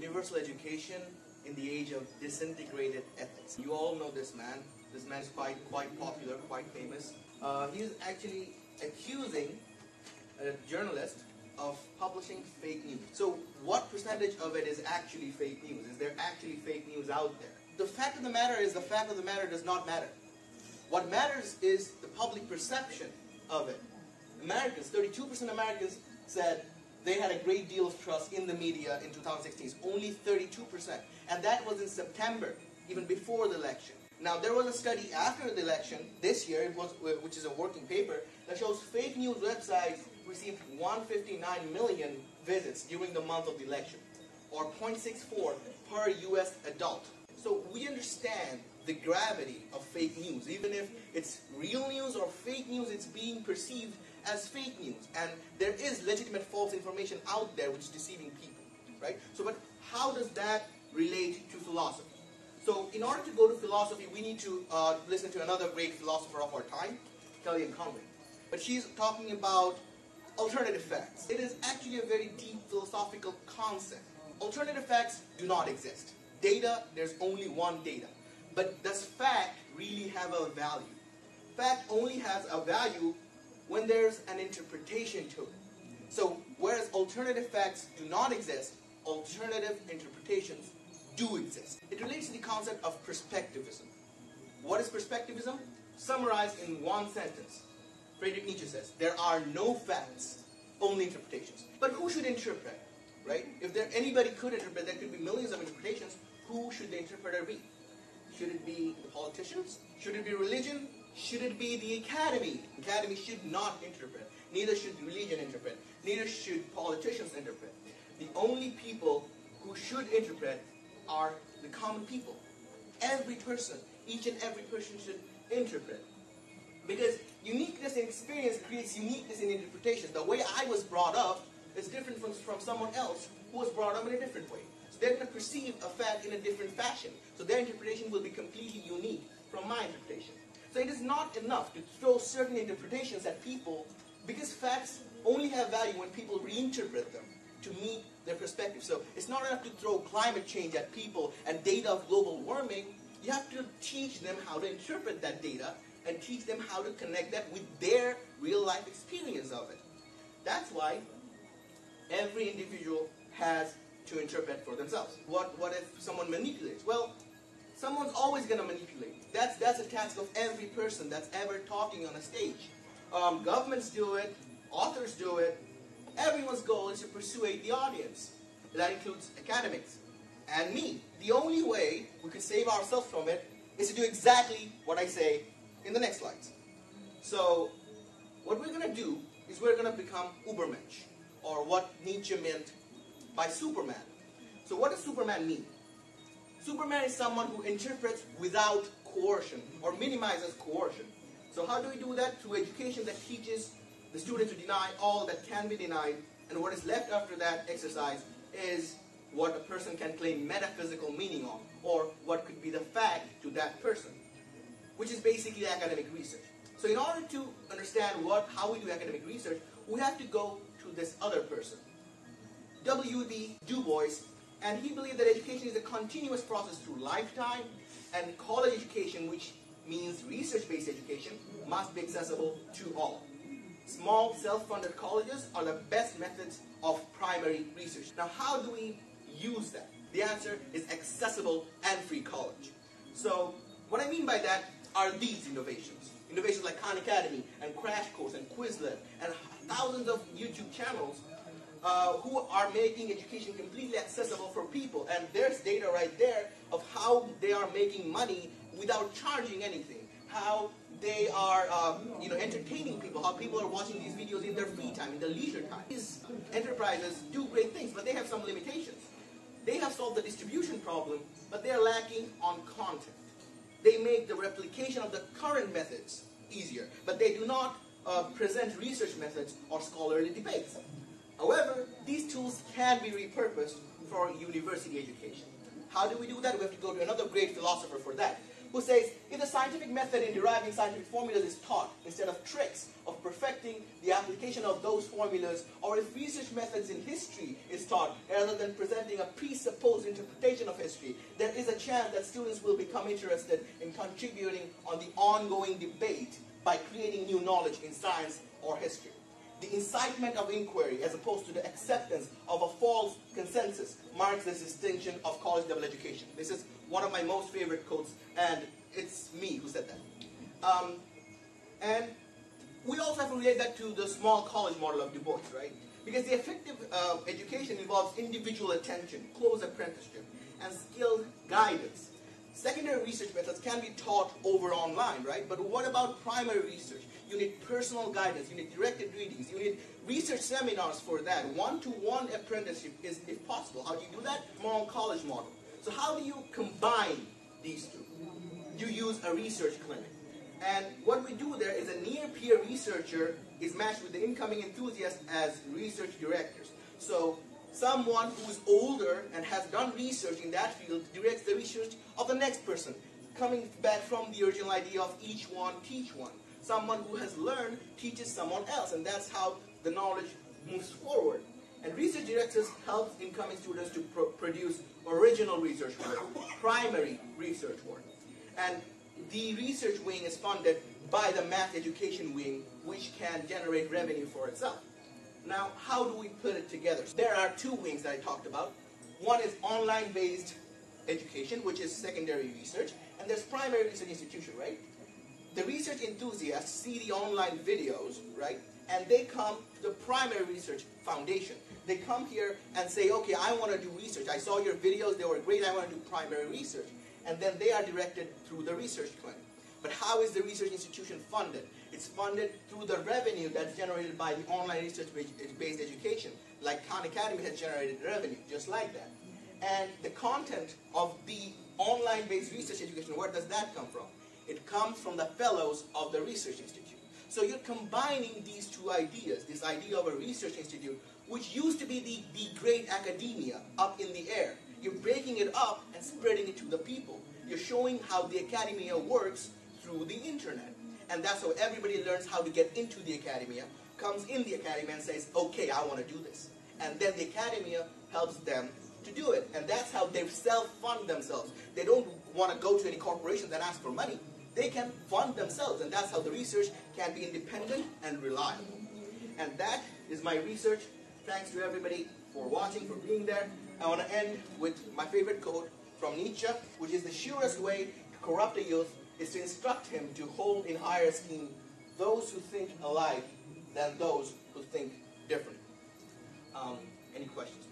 universal education in the age of disintegrated ethics. You all know this man. This man is quite popular, quite famous. He is actually accusing a journalist of publishing fake news. So what percentage of it is actually fake news? Is there actually fake news out there? The fact of the matter is, the fact of the matter does not matter. What matters is the public perception of it. Americans, 32% of Americans said they had a great deal of trust in the media in 2016. It's only 32%. And that was in September, even before the election. Now, there was a study after the election, this year, which is a working paper, that shows fake news websites received 159 million visits during the month of the election, or 0.64 per US adult. So we understand the gravity of fake news. Even if it's real news or fake news, it's being perceived as fake news. And there is legitimate false information out there which is deceiving people, right? So, but how does that relate to philosophy? So, in order to go to philosophy, we need to listen to another great philosopher of our time, Kellyanne Conway. But she's talking about alternative facts. It is actually a very deep philosophical concept. Alternative facts do not exist. Data, there's only one data. But does fact really have a value? Fact only has a value when there's an interpretation to it. So, whereas alternative facts do not exist, alternative interpretations do exist. It relates to the concept of perspectivism. What is perspectivism? Summarized in one sentence. Friedrich Nietzsche says, there are no facts, only interpretations. But who should interpret, right? If anybody could interpret, there could be millions of interpretations. Who should the interpreter be? Should it be the politicians? Should it be religion? Should it be the academy? The academy should not interpret. Neither should religion interpret. Neither should politicians interpret. The only people who should interpret are the common people. Every person, each and every person should interpret. Because uniqueness in experience creates uniqueness in interpretation. The way I was brought up is different from someone else who was brought up in a different way. So they're going to perceive a fact in a different fashion. So their interpretation will be completely unique from my interpretation. So it is not enough to throw certain interpretations at people, because facts only have value when people reinterpret them to meet their perspective. So it's not enough to throw climate change at people and data of global warming. You have to teach them how to interpret that data and teach them how to connect that with their real life experience of it. That's why every individual has to interpret for themselves. What if someone manipulates? Well, someone's always going to manipulate. That's a task of every person that's ever talking on a stage. Governments do it, authors do it. Everyone's goal is to persuade the audience. That includes academics and me. The only way we can save ourselves from it is to do exactly what I say in the next slides. So, what we're going to do is we're going to become Übermensch, or what Nietzsche meant by Superman. So what does Superman mean? Superman is someone who interprets without coercion, or minimizes coercion. So how do we do that? Through education that teaches the student to deny all that can be denied, and what is left after that exercise is what a person can claim metaphysical meaning on, or what could be the fact to that person, which is basically academic research. So in order to understand how we do academic research, we have to go to this other person, W.B. Du Bois, and he believed that education is a continuous process through lifetime, and college education, which means research-based education, must be accessible to all. Small, self-funded colleges are the best methods of primary research. Now, how do we use that? The answer is accessible and free college. So, what I mean by that are these innovations. Innovations like Khan Academy and Crash Course and Quizlet and thousands of YouTube channels who are making education completely accessible for people. And there's data right there of how they are making money without charging anything. How they are entertaining people, how people are watching these videos in their free time, in their leisure time. These enterprises do great things, but they have some limitations. They have solved the distribution problem, but they are lacking on content. They make the replication of the current methods easier, but they do not present research methods or scholarly debates. However, these tools can be repurposed for university education. How do we do that? We have to go to another great philosopher for that. who says, if the scientific method in deriving scientific formulas is taught instead of tricks of perfecting the application of those formulas, or if research methods in history is taught rather than presenting a presupposed interpretation of history, there is a chance that students will become interested in contributing on the ongoing debate by creating new knowledge in science or history. The incitement of inquiry, as opposed to the acceptance of a false consensus, marks the distinction of college-level education. This is one of my most favorite quotes, and it's me who said that. And we also have to relate that to the small college model of Du Bois, right? Because the effective education involves individual attention, close apprenticeship, and skilled guidance. Secondary research methods can be taught over online, right? But what about primary research? You need personal guidance, you need directed readings, you need research seminars for that. One-to-one apprenticeship is, if possible. How do you do that? Small college model. So how do you combine these two? You use a research clinic. And what we do there is a near-peer researcher is matched with the incoming enthusiast as research directors. So someone who is older and has done research in that field directs the research of the next person, coming back from the original idea of each one teach one. Someone who has learned teaches someone else, and that's how the knowledge moves forward. And research directors help incoming students to produce original research work, primary research work. And the research wing is funded by the math education wing, which can generate revenue for itself. Now, how do we put it together? There are two wings that I talked about. One is online-based education, which is secondary research, and there's primary research institution, right? The research enthusiasts see the online videos, right? And they come to the primary research foundation. They come here and say, okay, I want to do research. I saw your videos, they were great, I want to do primary research. And then they are directed through the research clinic. But how is the research institution funded? It's funded through the revenue that's generated by the online research-based education. Like Khan Academy has generated revenue, just like that. And the content of the online-based research education, where does that come from? It comes from the fellows of the research institute. So you're combining these two ideas, this idea of a research institute, which used to be the great academia up in the air. You're breaking it up and spreading it to the people. You're showing how the academia works through the internet. And that's how everybody learns how to get into the academia, comes in the academia and says, okay, I want to do this. And then the academia helps them to do it. And that's how they self-fund themselves. They don't want to go to any corporations and ask for money. They can fund themselves, and that's how the research can be independent and reliable. And that is my research. Thanks to everybody for watching, for being there. I want to end with my favorite quote from Nietzsche, which is the surest way to corrupt a youth is to instruct him to hold in higher esteem those who think alike than those who think different. Any questions?